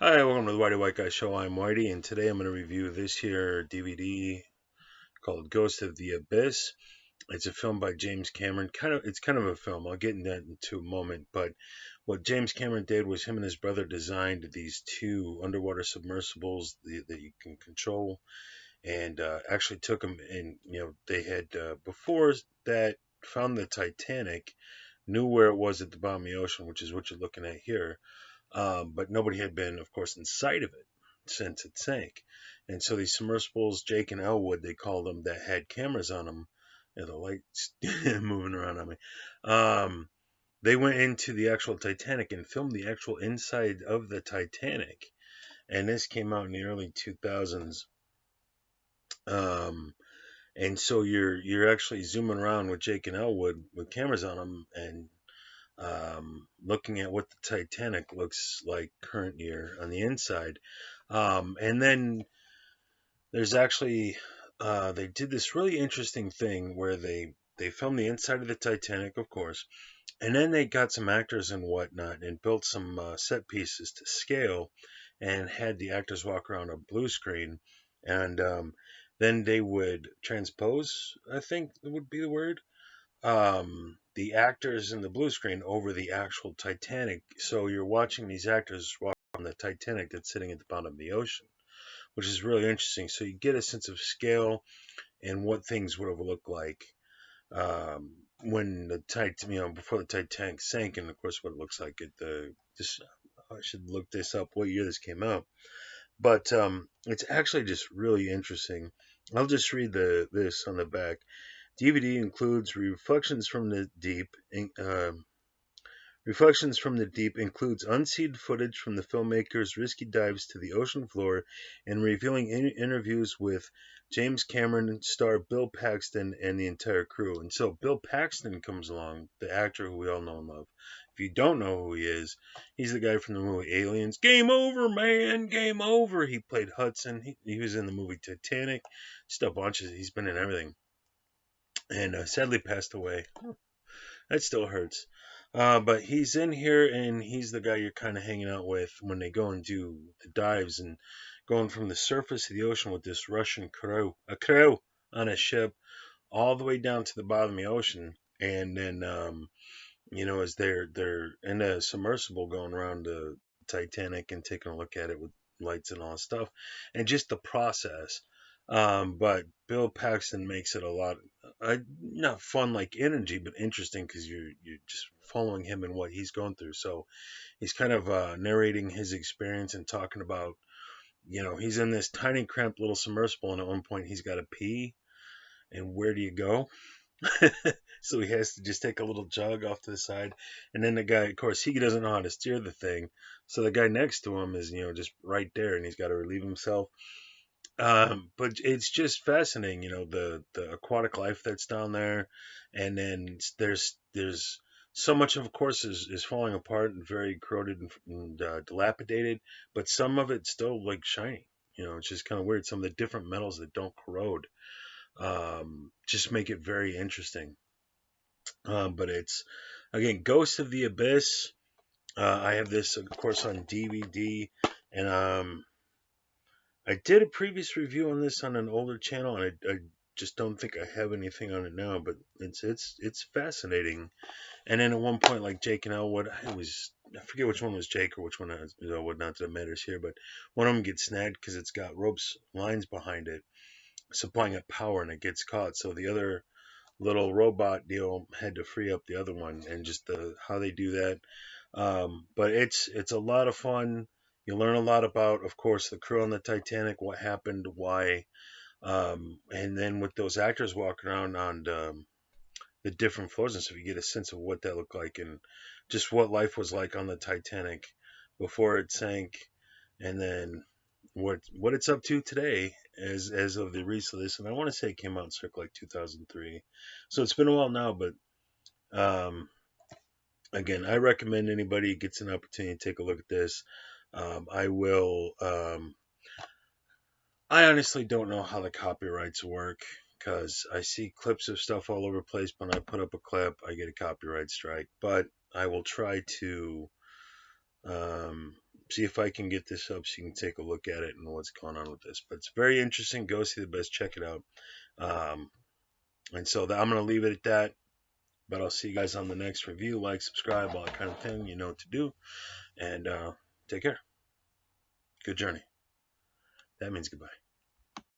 Hi, welcome to the Whitey White Guy Show. I'm Whitey, and today I'm going to review this here DVD called Ghost of the Abyss. It's a film by James Cameron. It's kind of a film. I'll get into that into a moment. But what James Cameron did was him and his brother designed these two underwater submersibles that you can control, and actually took them. And they had before that found the Titanic, knew where it was at the bottom of the ocean, which is what you're looking at here, but nobody had been, of course, in sight of it since it sank. And so these submersibles, Jake and Elwood, they called them, that had cameras on them, and the lights moving around on me. They went into the actual Titanic and filmed the actual inside of the Titanic. And this came out in the early 2000s. Um, and so you're actually zooming around with Jake and Elwood with cameras on them and looking at what the Titanic looks like current year on the inside. And then there's actually they did this really interesting thing where they filmed the inside of the Titanic, of course, and then they got some actors and whatnot and built some set pieces to scale, and had the actors walk around a blue screen, and then they would transpose, I think would be the word, the actors in the blue screen over the actual Titanic. So you're watching these actors walk on the Titanic that's sitting at the bottom of the ocean, which is really interesting. So you get a sense of scale and what things would have looked like when the before the Titanic sank, and of course what it looks like at the. Just I should look this up. What year this came out? But it's actually just really interesting. I'll just read this on the back. DVD includes Reflections from the Deep includes unseen footage from the filmmaker's risky dives to the ocean floor and revealing interviews with James Cameron, star Bill Paxton, and the entire crew. And so Bill Paxton comes along, the actor who we all know and love. If you don't know who he is, he's the guy from the movie Aliens. Game over, man! Game over! He played Hudson. He was in the movie Titanic. Just a bunch of. He's been in everything. And sadly passed away. That still hurts. But he's in here, and he's the guy you're kind of hanging out with when they go and do the dives and going from the surface of the ocean with this Russian crew on a ship, all the way down to the bottom of the ocean. And then, as they're in a submersible going around the Titanic and taking a look at it with lights and all that stuff, and just the process. But Bill Paxton makes it a lot, not fun like energy, but interesting because you're just following him and what he's going through. So he's kind of narrating his experience and talking about, he's in this tiny cramped little submersible, and at one point he's got to pee, and where do you go? So he has to just take a little jog off to the side, and then the guy, of course, he doesn't know how to steer the thing, so the guy next to him is, just right there, and he's got to relieve himself. But it's just fascinating, the aquatic life that's down there, and then there's so much of course is falling apart and very corroded and dilapidated, but some of it's still like shiny. It's just kind of weird. Some of the different metals that don't corrode just make it very interesting. But it's again Ghost of the Abyss. I have this, of course, on DVD, and I did a previous review on this on an older channel, and I just don't think I have anything on it now. But it's fascinating. And then at one point, like Jake and Elwood, I forget which one was Jake or which one was Elwood. Not that it matters here, but one of them gets snagged because it's got ropes lines behind it, supplying it power, and it gets caught. So the other little robot deal had to free up the other one, and just how they do that. But it's a lot of fun. You learn a lot about, of course, the crew on the Titanic, what happened, why, and then with those actors walking around on the different floors and stuff, you get a sense of what that looked like and just what life was like on the Titanic before it sank, and then what it's up to today as of the release of this. And I want to say it came out in circa like 2003, so it's been a while now. But um, again, I recommend anybody gets an opportunity to take a look at this. I will. I honestly don't know how the copyrights work because I see clips of stuff all over the place. When I put up a clip, I get a copyright strike. But I will try to um, see if I can get this up so you can take a look at it and what's going on with this. But it's very interesting. Go see the best. Check it out. And so I'm going to leave it at that. But I'll see you guys on the next review. Like, subscribe, all that kind of thing. You know what to do. And take care. Good journey. That means goodbye.